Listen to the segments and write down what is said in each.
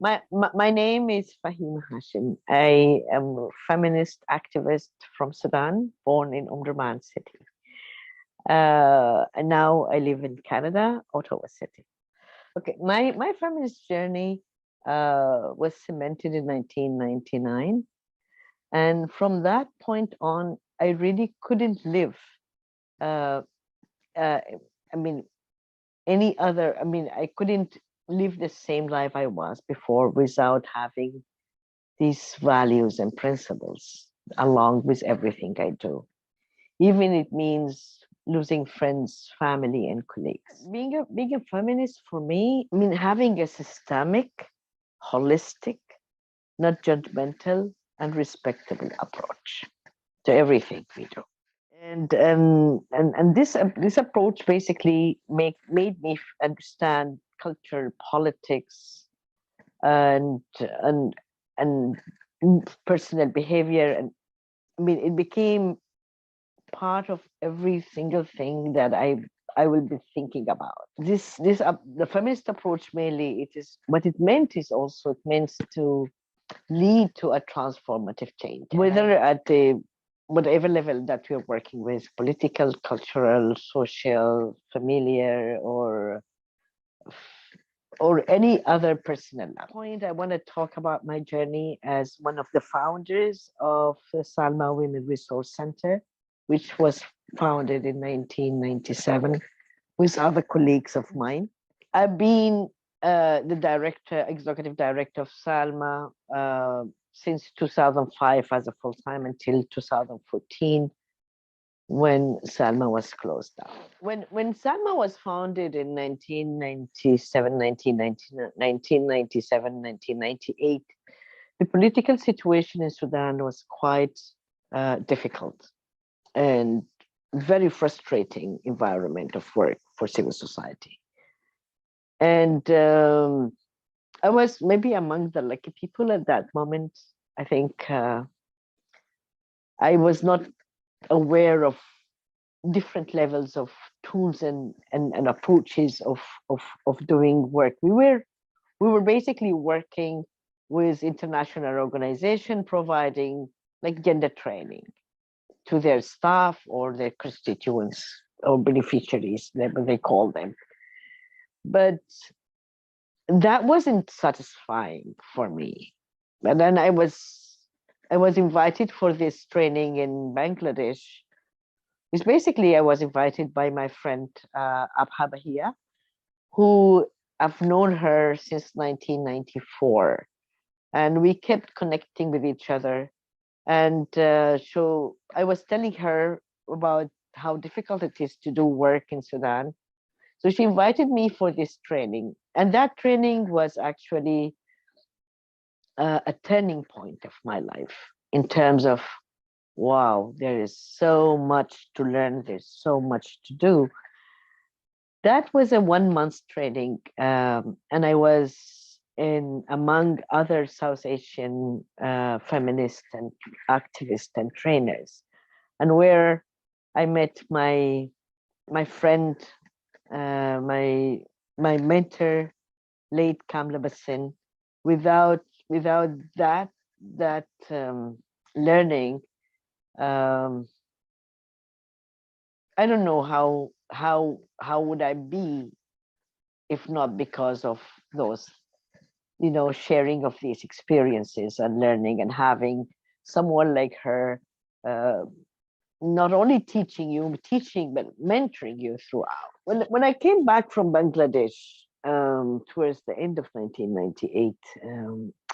My name is Fahima Hashim. I am a feminist activist from Sudan, born in Omdurman city. And now I live in Canada, Ottawa city. Okay, my feminist journey was cemented in 1999. And from that point on, I really couldn't live. Uh, uh, I mean, I couldn't live the same life I was before without having these values and principles along with everything I do. Even it means losing friends, family, and colleagues. Being a feminist for me, having a systemic, holistic, not judgmental, and respectable approach to everything we do. And this approach basically made me understand culture, politics, and and and personal behavior, and it became part of every single thing that I will be thinking about. The feminist approach, mainly, it is what it meant is also it meant to lead to a transformative change, whether at the whatever level that you're working with, political, cultural, social, familiar, or any other personal point. I want to talk about my journey as one of the founders of the Salmmah Women Resource Center, which was founded in 1997 with other colleagues of mine. I've been the executive director of Salmmah since 2005 as a full-time until 2014, when Salmmah was closed down. When Salmmah was founded in 1997, 1998, the political situation in Sudan was quite difficult and very frustrating environment of work for civil society. And I was maybe among the lucky people at that moment. I think I was not aware of different levels of tools and approaches of doing work. We were basically working with international organization providing like gender training to their staff or their constituents or beneficiaries, whatever they call them. But that wasn't satisfying for me. And then I was invited for this training in Bangladesh. It's basically I was invited by my friend Abha Bahia, who I've known her since 1994, and we kept connecting with each other. And so I was telling her about how difficult it is to do work in Sudan. So she invited me for this training, and that training was actually a turning point of my life in terms of, wow, there is so much to learn, there's so much to do. That was a 1 month training, and I was among other South Asian feminists and activists and trainers, and where I met my friend, my mentor, late Kamla Basin. Without that learning, I don't know how would I be if not because of those, sharing of these experiences and learning and having someone like her not only teaching but mentoring you throughout. When I came back from Bangladesh towards the end of 1998,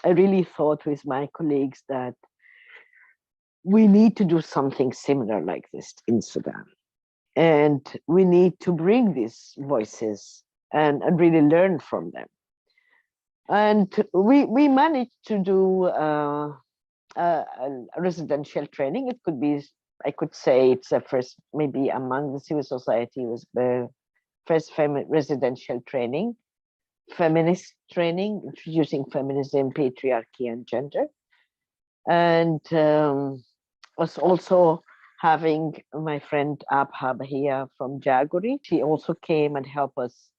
I really thought with my colleagues that we need to do something similar like this in Sudan. And we need to bring these voices and really learn from them. And we managed to do a residential training. It could be, I could say it's the first, maybe among the civil society, was the first residential training, feminist training, introducing feminism, patriarchy, and gender. And was also having my friend Abha Bahia from Jaguri. She also came and helped us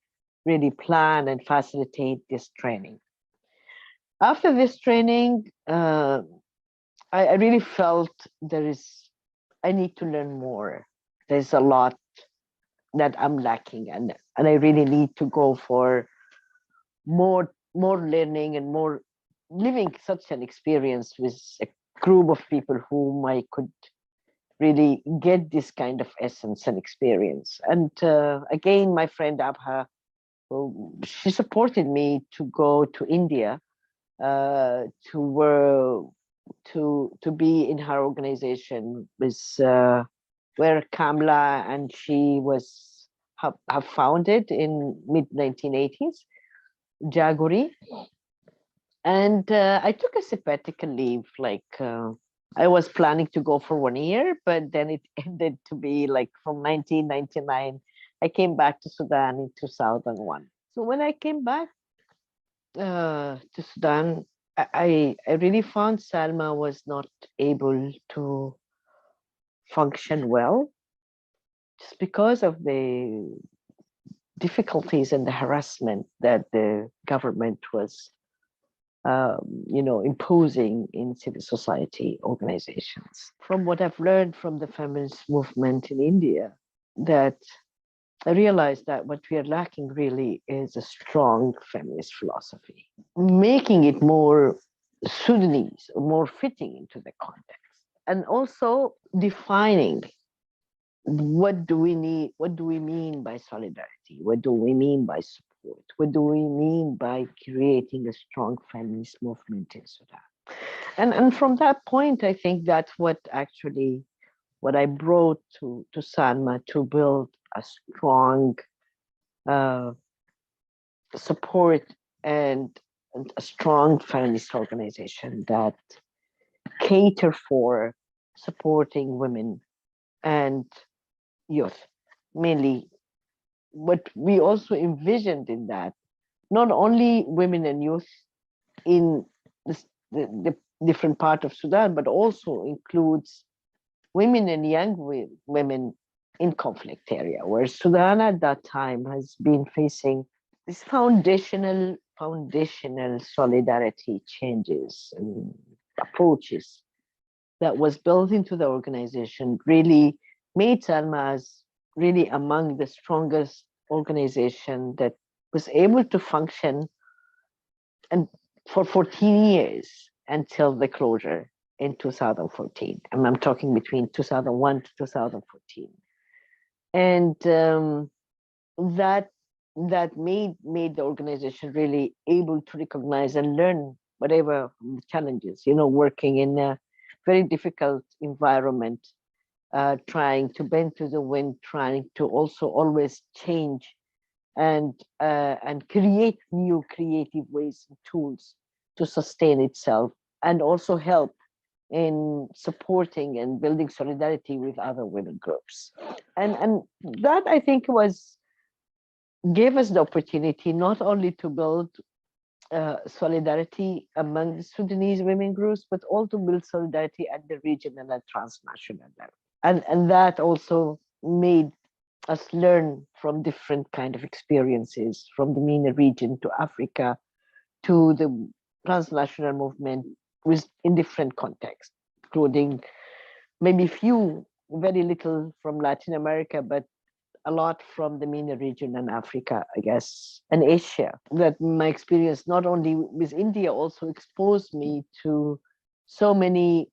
really plan and facilitate this training. After this training, I really felt I need to learn more. There's a lot that I'm lacking, and I really need to go for more learning and more living such an experience with a group of people whom I could really get this kind of essence and experience. And again, my friend Abha, she supported me to go to India to be in her organization with where Kamla and she have founded in mid 1980s, Jaguri. And I took a sabbatical leave, like I was planning to go for 1 year, but then it ended to be like from 1999. I came back to Sudan in 2001. So when I came back to Sudan, I really found Salmmah was not able to function well just because of the difficulties and the harassment that the government was imposing in civil society organizations. From what I've learned from the feminist movement in India, that I realized that what we are lacking really is a strong feminist philosophy, making it more Sudanese, more fitting into the context, and also defining what do we need, what do we mean by solidarity, what do we mean by support, what do we mean by creating a strong feminist movement in Sudan. And from that point, I think that's what I brought to Salmmah, to build a strong support and a strong feminist organization that cater for supporting women and youth. Mainly, what we also envisioned in that, not only women and youth in the different part of Sudan, but also includes women and young women in conflict area, where Sudan at that time has been facing these foundational solidarity changes and approaches that was built into the organization, really made Salmmah as really among the strongest organization that was able to function and for 14 years until the closure in 2014. And I'm talking between 2001 to 2014. And that made the organization really able to recognize and learn whatever challenges, working in a very difficult environment, trying to bend to the wind, trying to also always change and create new creative ways and tools to sustain itself, and also help in supporting and building solidarity with other women groups. And that, I think, gave us the opportunity not only to build solidarity among the Sudanese women groups, but also build solidarity at the regional and transnational level. And that also made us learn from different kind of experiences, from the MENA region to Africa to the transnational movement in different contexts, including maybe very little from Latin America, but a lot from the MENA region and Africa, I guess, and Asia. That my experience, not only with India, also exposed me to so many,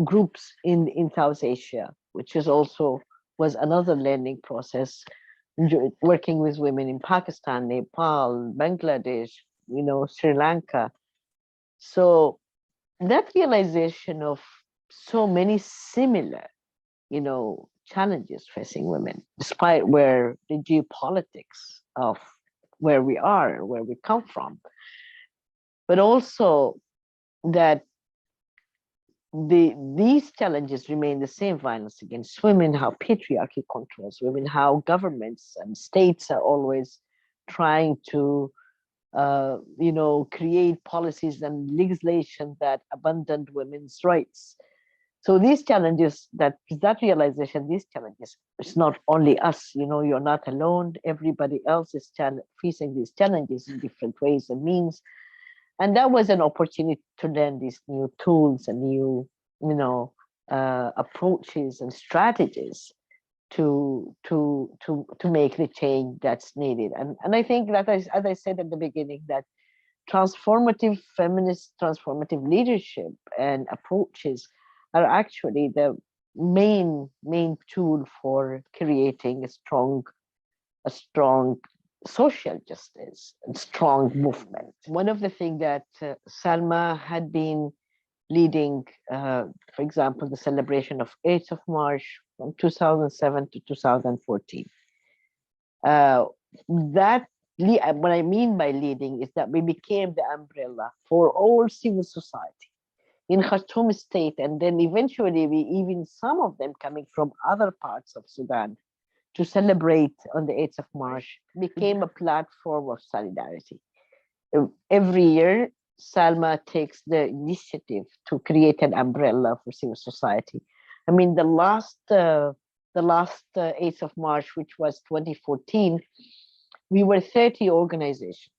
groups in South Asia, which was another learning process, working with women in Pakistan, Nepal, Bangladesh, Sri Lanka. So that realization of so many similar, challenges facing women, despite where the geopolitics of where we are, where we come from, but also that these challenges remain the same: violence against women, how patriarchy controls women, how governments and states are always trying to create policies and legislation that abandon women's rights. So these challenges, that realization, these challenges, it's not only us, you're not alone. Everybody else is facing these challenges in different ways and means. And that was an opportunity to learn these new tools and new, approaches and strategies to make the change that's needed. And I think that, as I said at the beginning, that transformative leadership and approaches are actually the main tool for creating a strong social justice and strong movement. One of the things that Salmmah had been leading, for example, the celebration of 8th of March from 2007 to 2014. What I mean by leading is that we became the umbrella for all civil society in Khartoum state, and then eventually some of them coming from other parts of Sudan to celebrate on the 8th of March, became a platform of solidarity. Every year, Salmmah takes the initiative to create an umbrella for civil society. I mean, the last 8th of March, which was 2014, we were 30 organizations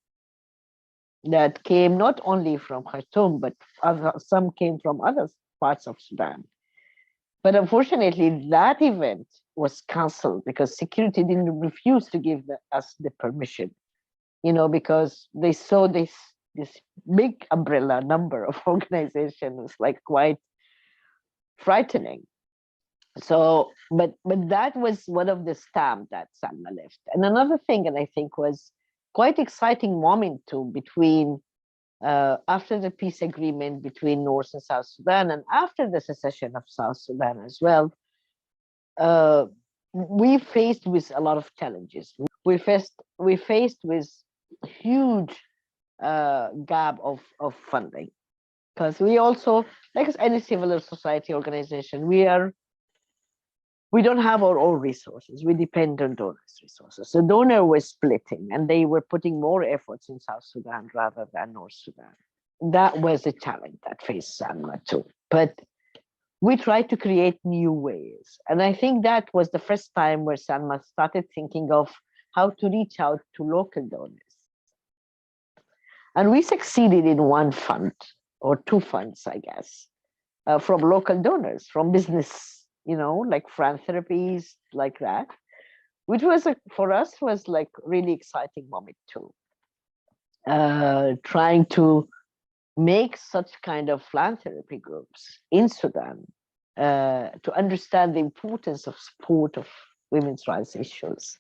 that came not only from Khartoum, but some came from other parts of Sudan. But unfortunately, that event was canceled because security didn't refuse to give us the permission, because they saw this big umbrella number of organizations, like quite frightening. So, but that was one of the stamp that Salmmah left. And another thing, and I think was quite exciting moment too, between after the peace agreement between North and South Sudan, and after the secession of South Sudan as well, we faced with a lot of challenges. We faced with huge gap of funding, because we also, like any civil society organization, we don't have our own resources. We depend on donors' resources. So donor was splitting, and they were putting more efforts in South Sudan rather than North Sudan. That was a challenge that faced Salmmah too. But we tried to create new ways. And I think that was the first time where Salmmah started thinking of how to reach out to local donors. And we succeeded in one fund, or two funds, I guess, from local donors, from business, like philanthropies, like that, which was for us was like really exciting moment too. Trying to make such kind of philanthropy groups in Sudan to understand the importance of support of women's rights issues.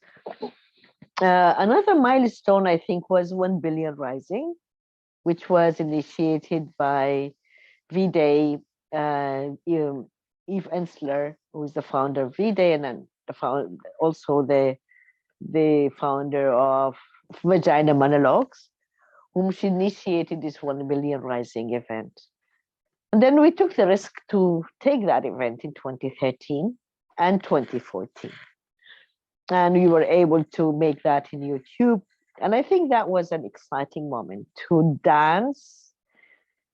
Another milestone, I think, was 1 billion Rising, which was initiated by V-Day, Eve Ensler, who is the founder of V-Day, and then also the founder of Vagina Monologues, whom she initiated this 1 billion Rising event. And then we took the risk to take that event in 2013 and 2014. And we were able to make that in YouTube. And I think that was an exciting moment to dance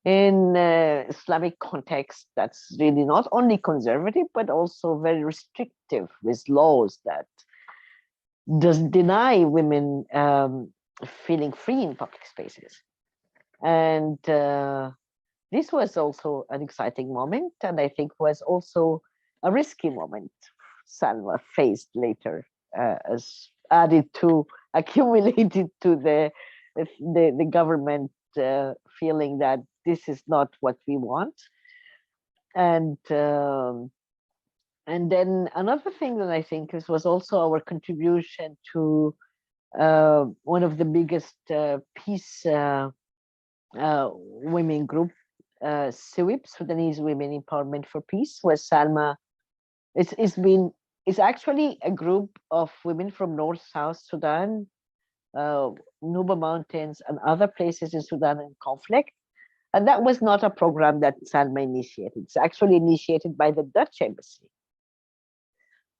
in Islamic context that's really not only conservative, but also very restrictive, with laws that does deny women feeling free in public spaces. And this was also an exciting moment, and I think was also a risky moment Salmmah faced later, as accumulated to the government feeling that this is not what we want. And then another thing that I think was also our contribution to one of the biggest peace women group, SWIP, Sudanese Women Empowerment for Peace, was Salmmah. It's actually a group of women from North South Sudan, Nuba Mountains, and other places in Sudan in conflict. And that was not a program that Salmmah initiated. It's actually initiated by the Dutch embassy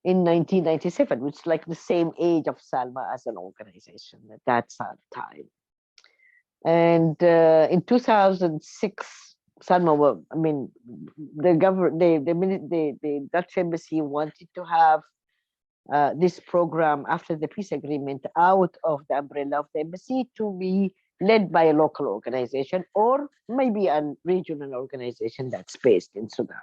in 1997, which is like the same age of Salmmah as an organization at that time. And in 2006, Salmmah, I mean, the government, the Dutch embassy wanted to have this program after the peace agreement out of the umbrella of the embassy to be led by a local organization or maybe a regional organization that's based in Sudan.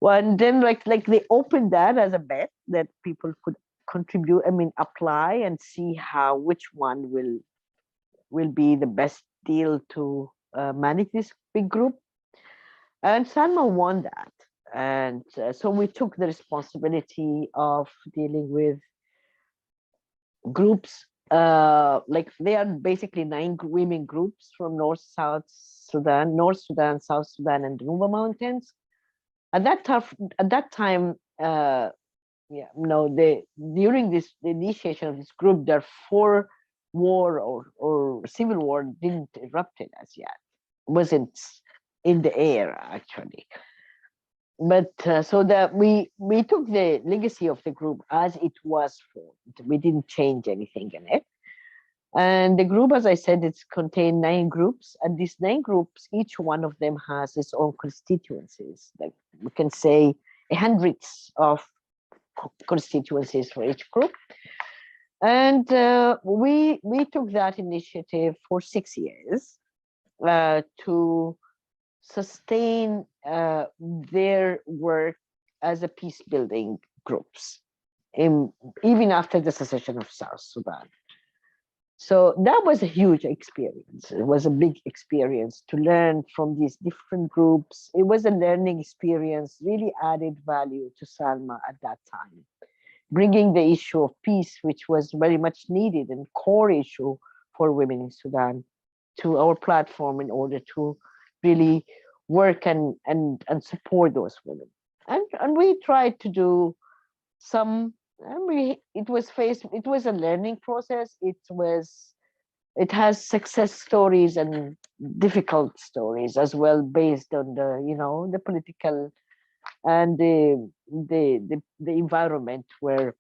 Well, and then like they opened that as a bet that people could contribute, I mean, apply and see how which one will be the best deal to manage this big group. And Salmmah won that. And so we took the responsibility of dealing with groups, like they are basically 9 women groups from North Sudan, South Sudan, and the Nuba Mountains. At that time, yeah, no, during the initiation of this group, therefore war or civil war didn't erupted as yet, wasn't in the air actually. But so that we took the legacy of the group as it was formed. We didn't change anything in it. And the group, as I said, it's contained 9 groups, and these 9 groups, each one of them has its own constituencies. Like we can say hundreds of constituencies for each group. And we took that initiative for 6 years to sustain their work as a peace building groups, even after the secession of South Sudan. So that was a huge experience. It was a big experience to learn from these different groups. It was a learning experience, really added value to Salmmah at that time, bringing the issue of peace, which was very much needed and core issue for women in Sudan, to our platform in order to really work and support those women. And we tried to do some, and it was a learning process. It has success stories and difficult stories as well, based on the political and the environment where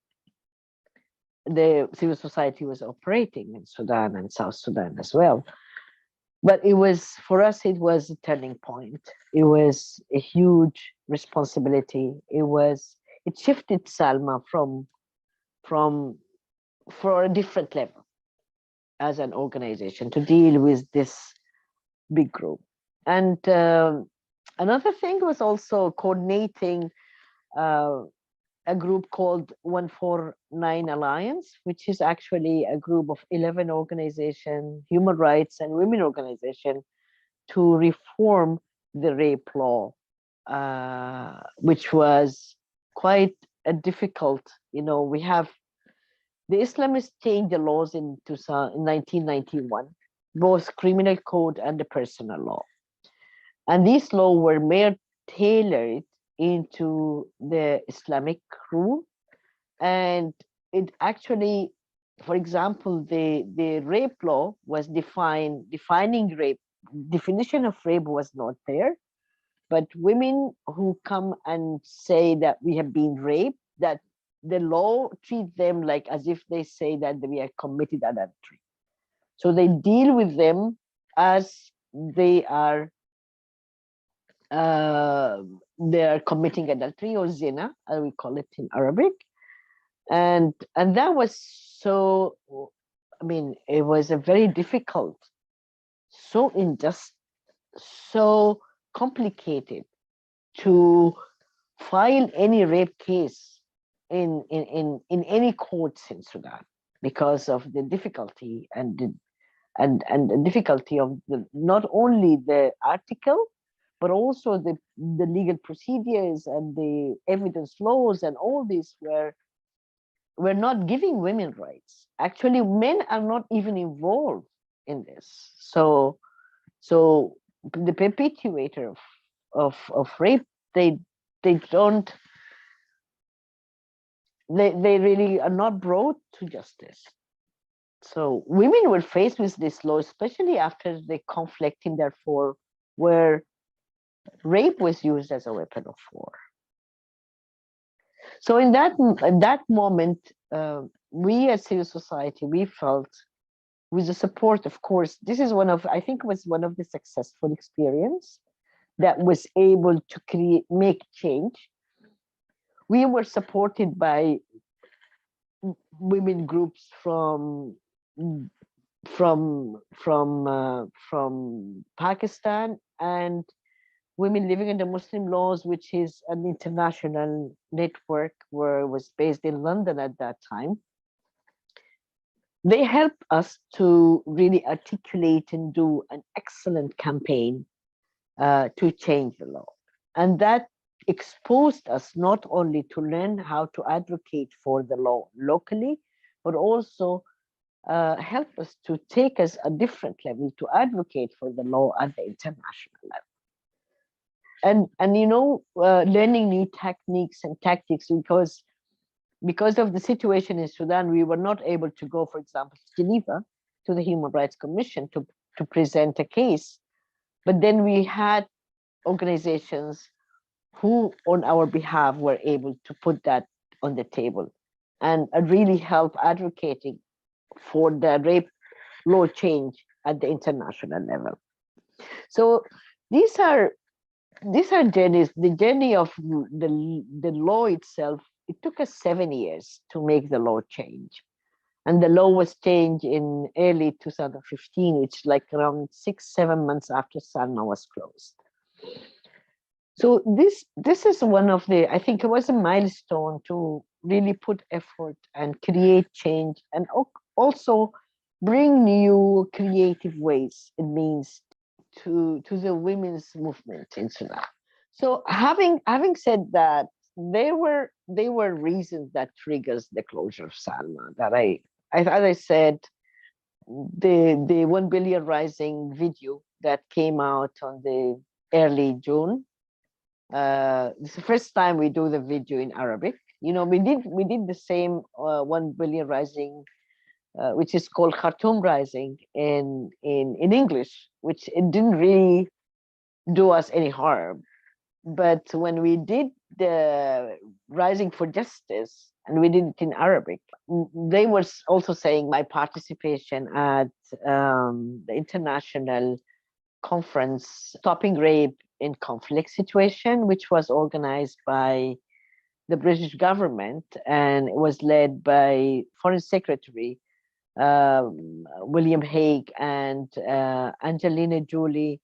the civil society was operating in Sudan and South Sudan as well. But for us, it was a turning point. It was a huge responsibility. It shifted Salmmah for a different level as an organization to deal with this big group. And another thing was also coordinating a group called 149 Alliance, which is actually a group of 11 organizations, human rights and women organizations, to reform the rape law, which was quite a difficult, we have the Islamists changed the laws in 1991, both criminal code and the personal law. And these laws were more tailored into the Islamic rule. And it actually, for example, the rape law was defining rape. Definition of rape was not there. But women who come and say that we have been raped, that the law treat them like as if they say that we have committed adultery. So they deal with them as they are committing adultery or zina, as we call it in Arabic. And that was so, I mean, it was a very difficult, so unjust, so complicated to file any rape case in any courts in Sudan because of the difficulty and the difficulty of not only the article, but also the legal procedures and the evidence laws, and all these were not giving women rights. Actually, men are not even involved in this. So the perpetuator of rape, they really are not brought to justice. So women were faced with this law, especially after the conflict in Darfur, where rape was used as a weapon of war. So in that moment, we as civil society, we felt with the support, of course. This is one of, I think, was one of the successful experience that was able to make change. We were supported by women groups from Pakistan, and Women Living Under Muslim Laws, which is an international network where it was based in London at that time. They helped us to really articulate and do an excellent campaign to change the law. And that exposed us not only to learn how to advocate for the law locally, but also help us to take us a different level to advocate for the law at the international level. And you know, learning new techniques and tactics, because of the situation in Sudan, we were not able to go, for example, to Geneva, to the Human Rights Commission to present a case. But then we had organizations who, on our behalf, were able to put that on the table and really help advocating for the rape law change at the international level. So these are journeys. The journey of the law itself, it took us 7 years to make the law change. And the law was changed in early 2015, which is like around 6-7 months after Salmmah was closed. So this is one of the, I think it was a milestone to really put effort and create change, and also bring new creative ways, it means, to the women's movement in Sudan. So having said that, there were reasons that triggers the closure of Salmmah. That as I said, the 1 Billion Rising video that came out on the early June. It's the first time we do the video in Arabic. You know, we did the same 1 Billion Rising, which is called Khartoum Rising in English, which it didn't really do us any harm. But when we did the Rising for Justice, and we did it in Arabic, they were also saying my participation at the international conference Stopping Rape in Conflict Situation, which was organized by the British government, and it was led by Foreign Secretary William Hague and Angelina Jolie.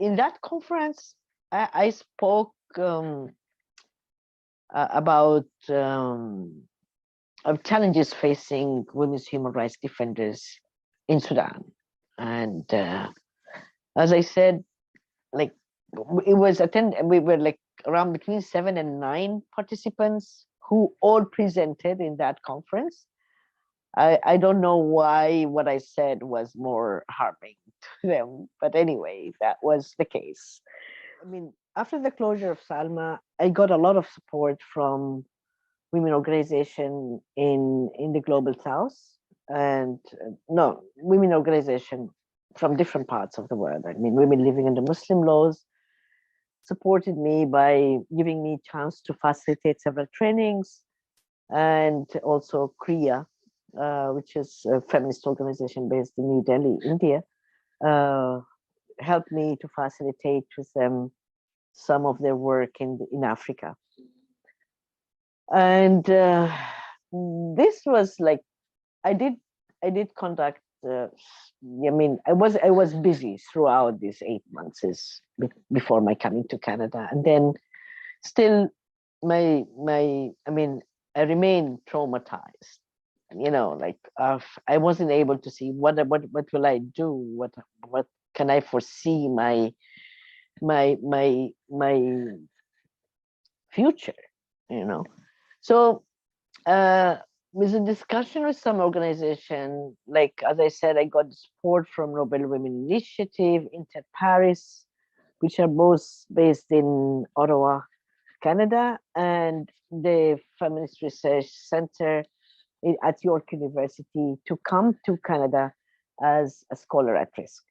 In that conference, I spoke about of challenges facing women's human rights defenders in Sudan. And as I said, like, it was we were like around between 7 and 9 participants who all presented in that conference. I don't know why what I said was more harming to them, but anyway, that was the case. I mean, after the closure of Salmmah, I got a lot of support from women organization in the global south, and women organization from different parts of the world. I mean, Women Living Under Muslim Laws supported me by giving me a chance to facilitate several trainings, and also KRIA, which is a feminist organization based in New Delhi, India, helped me to facilitate with them some of their work in Africa. And this was like, I did conduct. I mean, I was busy throughout these 8 months before my coming to Canada, and then still I mean, I remain traumatized. You know, like I wasn't able to see what will I do? What can I foresee my future? You know, so with a discussion with some organization, like as I said, I got support from Nobel Women Initiative, Inter Paris, which are both based in Ottawa, Canada, and the Feminist Research Center at York University, to come to Canada as a scholar at risk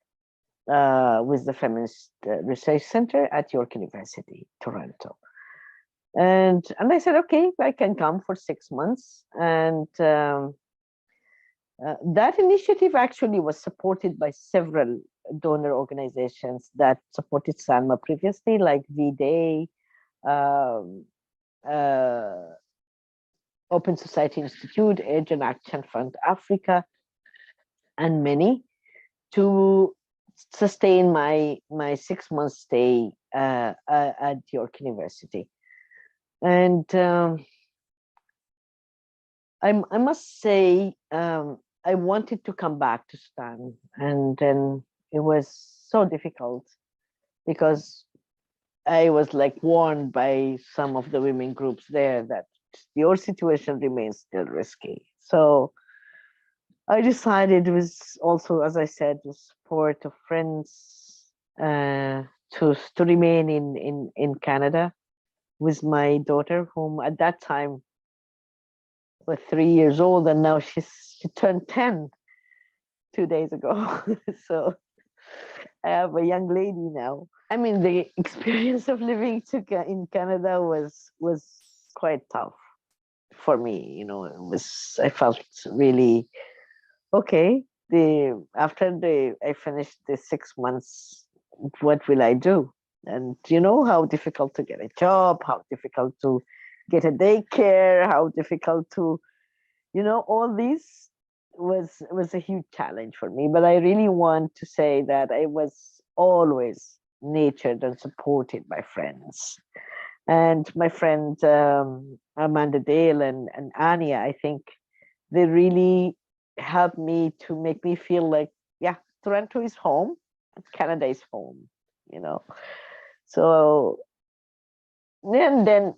with the Feminist Research Center at York University, Toronto. And I said, okay, I can come for 6 months. And That initiative actually was supported by several donor organizations that supported Salmmah previously, like V-Day, um, uh, Open Society Institute, Asian Action Fund Africa, and many, to sustain my 6 month stay at York University. And I must say, I wanted to come back to Sudan, and then it was so difficult because I was like warned by some of the women groups there that your situation remains still risky. So I decided, it was also, as I said, the support of friends, to remain in Canada with my daughter, whom at that time was 3 years old, and now she turned 10 2 days ago. So I have a young lady now. I mean, the experience of living in Canada was quite tough for me. You know, it was, I felt really okay. I finished the 6 months, what will I do? And you know how difficult to get a job, how difficult to get a daycare, how difficult to, all these was a huge challenge for me. But I really want to say that I was always nurtured and supported by friends. And my friend Amanda Dale and Anya, I think they really helped me to make me feel like, yeah, Toronto is home and Canada is home, you know. So then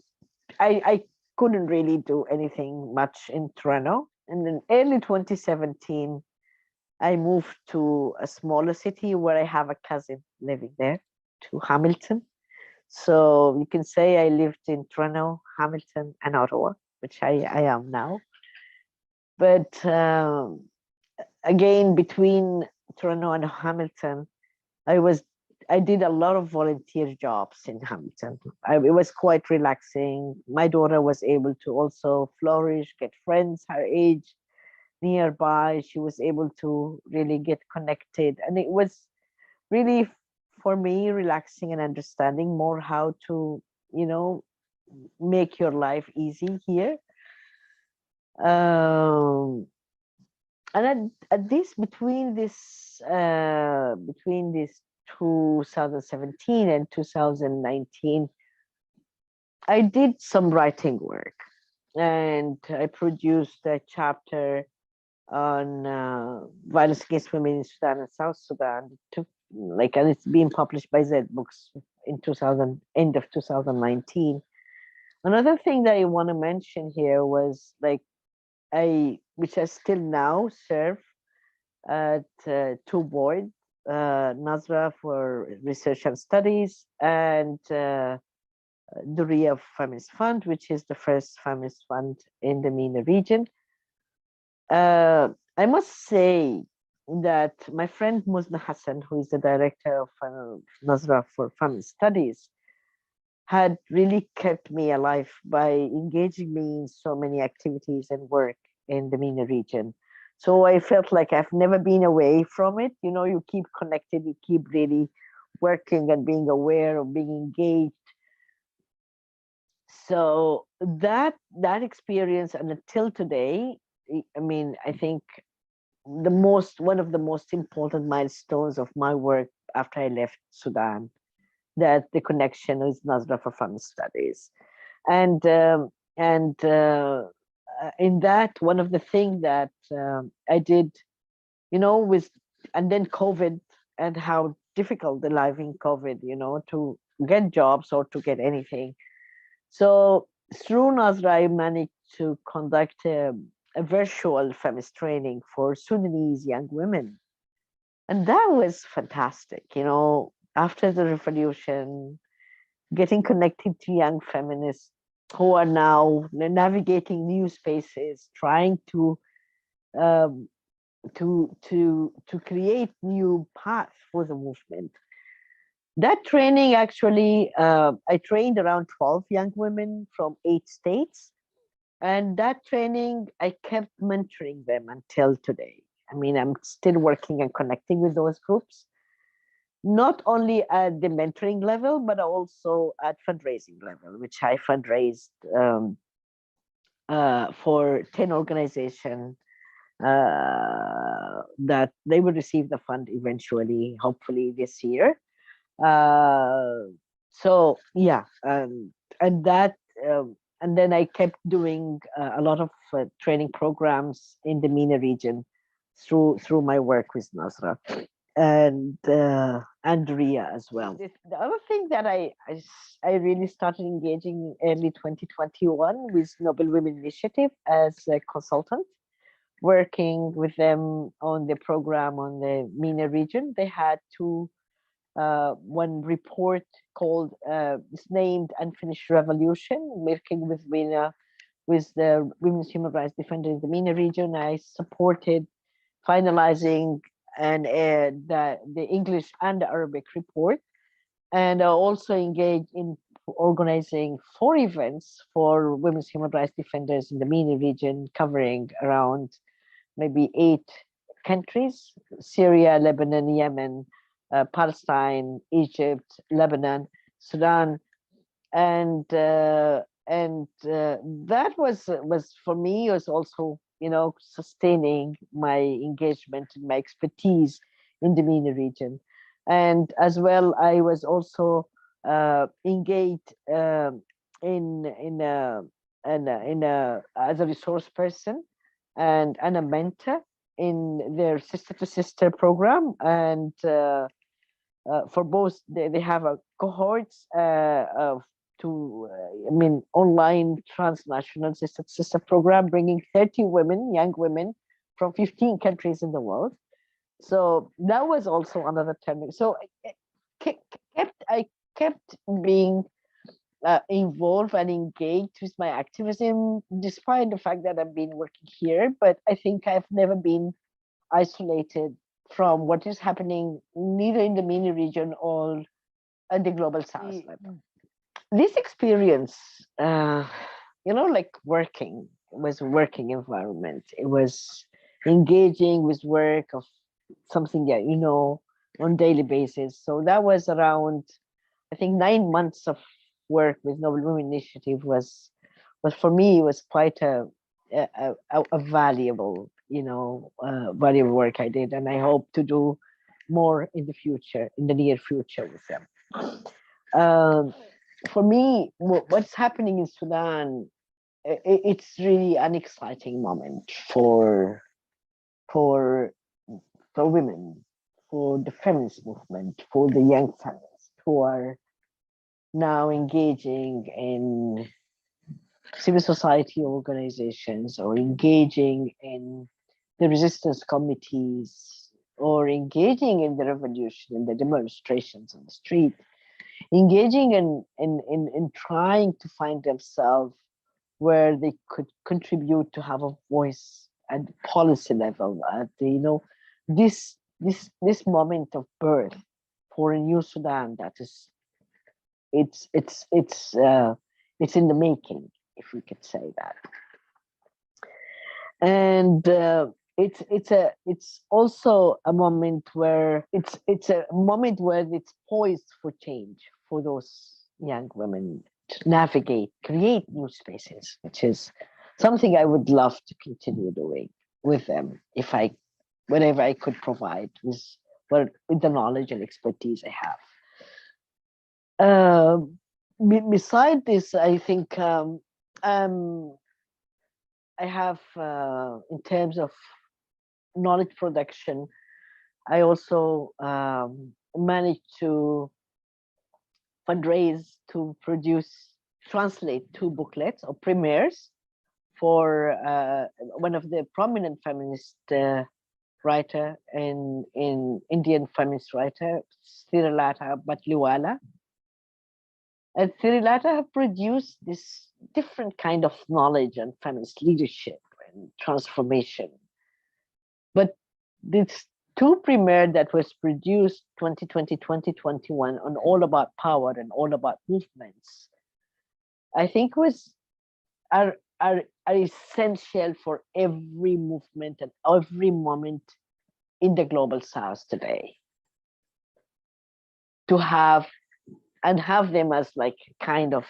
I couldn't really do anything much in Toronto. And in early 2017, I moved to a smaller city where I have a cousin living there, to Hamilton. So you can say I lived in Toronto, Hamilton, and Ottawa, which I am now. But again, between Toronto and Hamilton, I was I did a lot of volunteer jobs in Hamilton. It was quite relaxing. My daughter was able to also flourish, get friends her age nearby. She was able to really get connected, and it was really, for me, relaxing and understanding more how to, you know, make your life easy here. Um, and at this between this 2017 and 2019, I did some writing work, and I produced a chapter on violence against women in Sudan and South Sudan. It took, and it's been published by Z Books in end of 2019. Another thing that I want to mention here was which I still now serve at two boards, Nazra for Research and Studies, and Duria Feminist Fund, which is the first feminist fund in the MENA region. I must say that my friend Musna Hassan, who is the director of Nazra for Feminist Studies, had really kept me alive by engaging me in so many activities and work in the MENA region. So I felt like I've never been away from it. You know, you keep connected, you keep really working and being aware of being engaged. So that experience, and until today, I mean, I think one of the most important milestones of my work after I left Sudan, that the connection with Nazra for Feminist Studies. And in that, one of the things that I did, and then COVID, and how difficult the life in COVID, to get jobs or to get anything. So through Nazra, I managed to conduct a virtual feminist training for Sudanese young women. And that was fantastic, after the revolution, getting connected to young feminists who are now navigating new spaces, trying to create new paths for the movement. That training, actually, I trained around 12 young women from 8 states. And that training, I kept mentoring them until today. I mean, I'm still working and connecting with those groups, not only at the mentoring level, but also at fundraising level, which I fundraised for 10 organizations that they will receive the fund eventually, hopefully this year. So yeah, and that, and then I kept doing a lot of training programs in the MENA region through my work with Nasra and Ria as well. The other thing that I really started engaging early 2021 with Noble Women Initiative as a consultant, working with them on the program on the MENA region. They had one report called it's named Unfinished Revolution, working with MENA, with the women's human rights defenders in the MENA region. I supported finalizing and the English and the Arabic report, and also engaged in organizing 4 events for women's human rights defenders in the MENA region, covering around maybe 8 countries: Syria, Lebanon, Yemen, Palestine, Egypt, Lebanon, Sudan, and that was for me, was also, you know, sustaining my engagement and my expertise in the MENA region. And as well, I was also engaged as a resource person and a mentor in their sister to sister program. And for both, they have a cohorts of online transnational sister to sister program, bringing 30 women, young women from 15 countries in the world. So that was also another turning. So I kept being involved and engaged with my activism, despite the fact that I've been working here. But I think I've never been isolated from what is happening, neither in the MENA region or at the global south level. This experience, like working, was a working environment. It was engaging with work of something that on daily basis. So that was around, I think, 9 months of work with Noble Women Initiative was for me, was quite a valuable, valuable work I did, and I hope to do more in the future, in the near future with them. For me, what's happening in Sudan, it's really an exciting moment for women, for the feminist movement, for the young feminists who are now engaging in civil society organizations, or engaging in the resistance committees, or engaging in the revolution and the demonstrations on the street, engaging in trying to find themselves where they could contribute to have a voice at policy level, at this moment of birth for a new Sudan that is it's in the making, if we could say that. And it's also a moment where it's poised for change for those young women to navigate, create new spaces, which is something I would love to continue doing with them, whatever I could provide with the knowledge and expertise I have. Beside this, I think I have, in terms of knowledge production, I also managed to fundraise to translate 2 booklets or premieres for one of the prominent feminist writer in Indian feminist writer, Srilatha Batliwala. And Srilatha have produced this different kind of knowledge on feminist leadership and transformation. But this 2 premiere that was produced 2020-2021 on all about power and all about movements, I think are are essential for every movement and every moment in the global South today. To have them as like kind of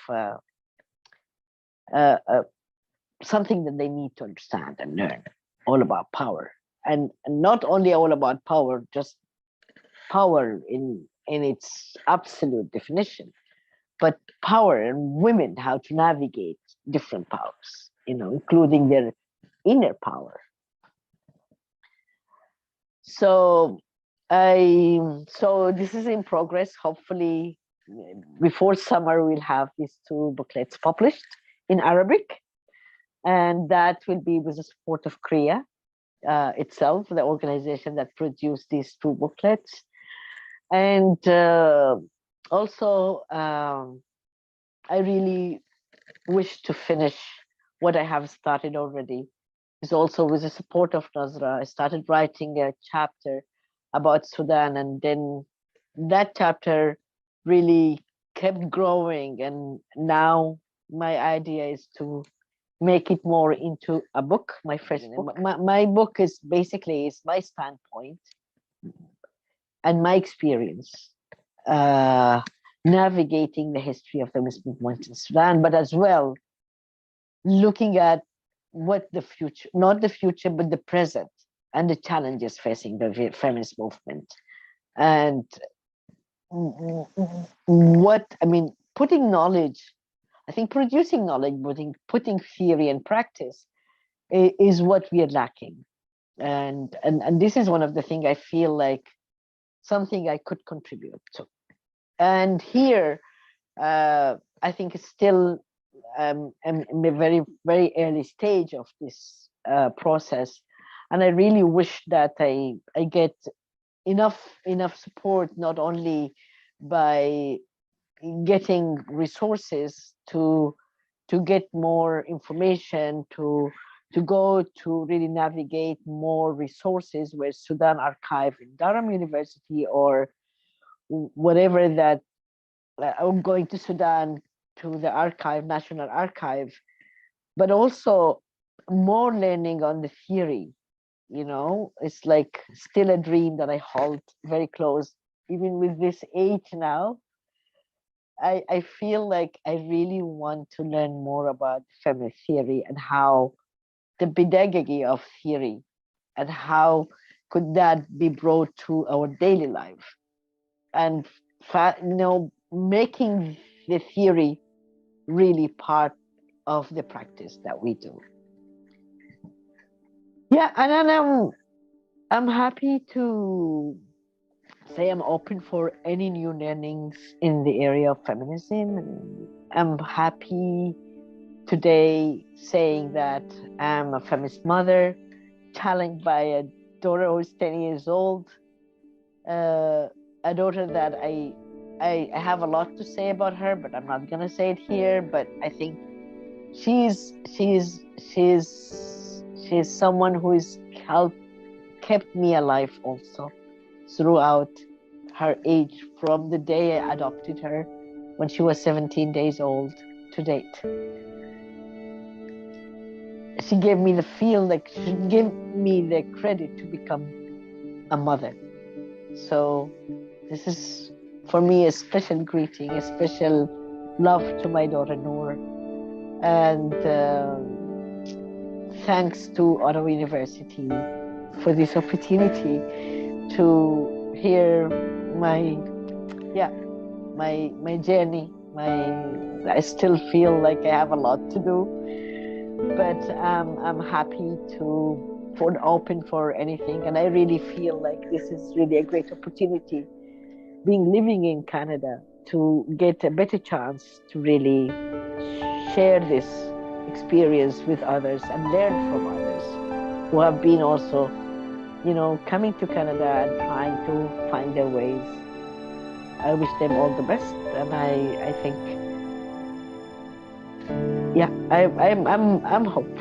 something that they need to understand and learn all about power, and not only all about power, just power in its absolute definition, but power and women, how to navigate different powers, including their inner power. So this is in progress. Hopefully before summer we'll have these 2 booklets published in Arabic, and that will be with the support of CREA itself, the organization that produced these 2 booklets. And also I really wish to finish what I have started already. Is also with the support of Nazra. I started writing a chapter about Sudan, and then that chapter really kept growing, and now my idea is to make it more into a book, my first book. My book is basically my standpoint and my experience navigating the history of the feminist movement in Sudan, but as well looking at what the future, not the future, but the present, and the challenges facing the feminist movement. And putting knowledge, I think producing knowledge, putting theory and practice is what we are lacking. And this is one of the things I feel like something I could contribute to. And here, I think it's still in a very, very early stage of this process. And I really wish that I get enough support, not only by getting resources to get more information, to go to really navigate more resources where Sudan Archive in Durham University or whatever that, I'm going to Sudan to the archive, National Archive, but also more learning on the theory. It's like still a dream that I hold very close, even with this age now. I feel like I really want to learn more about feminist theory and how the pedagogy of theory, and how could that be brought to our daily life, and making the theory really part of the practice that we do. Yeah, and then I'm happy to say I'm open for any new learnings in the area of feminism. And I'm happy today saying that I'm a feminist mother, challenged by a daughter who's 10 years old, a daughter that I have a lot to say about her, but I'm not gonna say it here. But I think she's someone who has kept me alive also throughout her age, from the day I adopted her when she was 17 days old to date. She gave me the she gave me the credit to become a mother. So this is for me a special greeting, a special love to my daughter Noor, and thanks to Ottawa University for this opportunity to hear my journey. I still feel like I have a lot to do, but I'm happy for open for anything, and I really feel like this is really a great opportunity, living in Canada, to get a better chance to really share this experience with others and learn from others who have been also, coming to Canada and trying to find their ways. I wish them all the best, and I think, I'm hopeful.